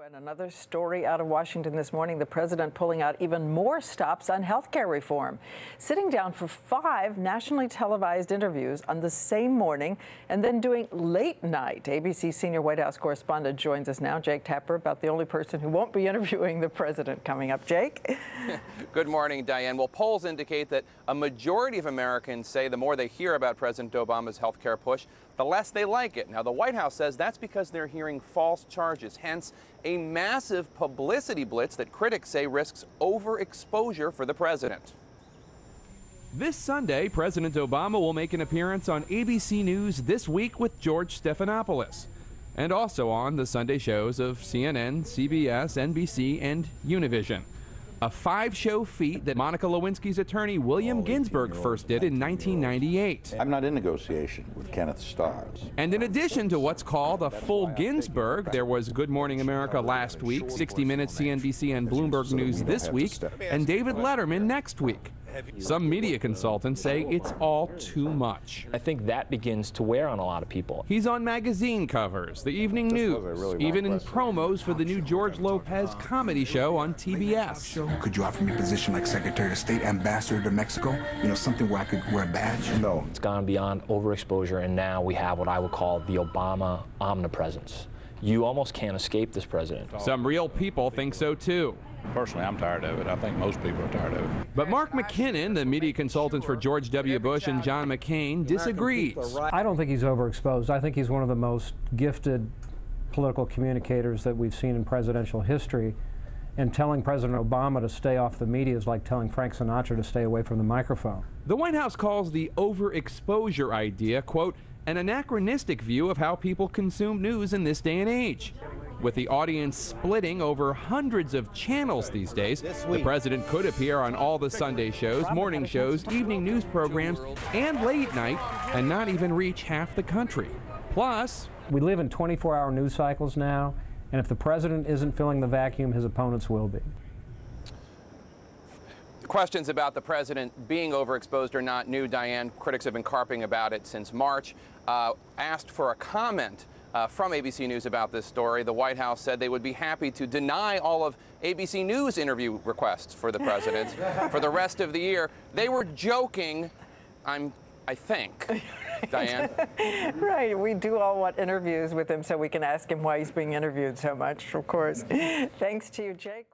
And another story out of Washington this morning, the president pulling out even more stops on health care reform, sitting down for 5 nationally televised interviews on the same morning and then doing late night. ABC senior White House correspondent joins us now, Jake Tapper, about the only person who won't be interviewing the president coming up. Jake? Good morning, Diane. Well, polls indicate that a majority of Americans say the more they hear about President Obama's health care push, the less they like it. Now, the White House says that's because they're hearing false charges, hence a massive publicity blitz that critics say risks overexposure for the president. This Sunday, President Obama will make an appearance on ABC News This Week with George Stephanopoulos, and also on the Sunday shows of CNN, CBS, NBC, and Univision. A 5-show feat that Monica Lewinsky's attorney William Ginsburg first did in 1998. I'm not in negotiation with Kenneth Starrs. And in addition to what's called a full Ginsburg, there was Good Morning America last week, 60 Minutes, CNBC, and Bloomberg News this week, and David Letterman next week. Some media consultants say it's all too much. I think that begins to wear on a lot of people. He's on magazine covers, the evening news, even in promos for the new George Lopez comedy show on TBS. Could you offer me a position like Secretary of State, Ambassador to Mexico? You know, something where I could wear a badge? No. It's gone beyond overexposure, and now we have what I would call the Obama omnipresence. You almost can't escape this president. Some real people think so too. Personally, I'm tired of it. I think most people are tired of it. But Mark McKinnon, the media consultant for George W. Bush and John McCain, disagrees. I don't think he's overexposed. I think he's one of the most gifted political communicators that we've seen in presidential history. And telling President Obama to stay off the media is like telling Frank Sinatra to stay away from the microphone. The White House calls the overexposure idea, quote, an anachronistic view of how people consume news in this day and age. With the audience splitting over hundreds of channels these days, the president could appear on all the Sunday shows, morning shows, evening news programs, and late night, and not even reach half the country. Plus, we live in 24-hour news cycles now, and if the president isn't filling the vacuum, his opponents will be. Questions about the president being overexposed are not new, Diane. Critics have been carping about it since March. Asked for a comment from ABC News about this story, the White House said they would be happy to deny all of ABC News interview requests for the president for the rest of the year. They were joking, I think. Diane? Right. We do all want interviews with him so we can ask him why he's being interviewed so much, of course. Thanks to you, Jake.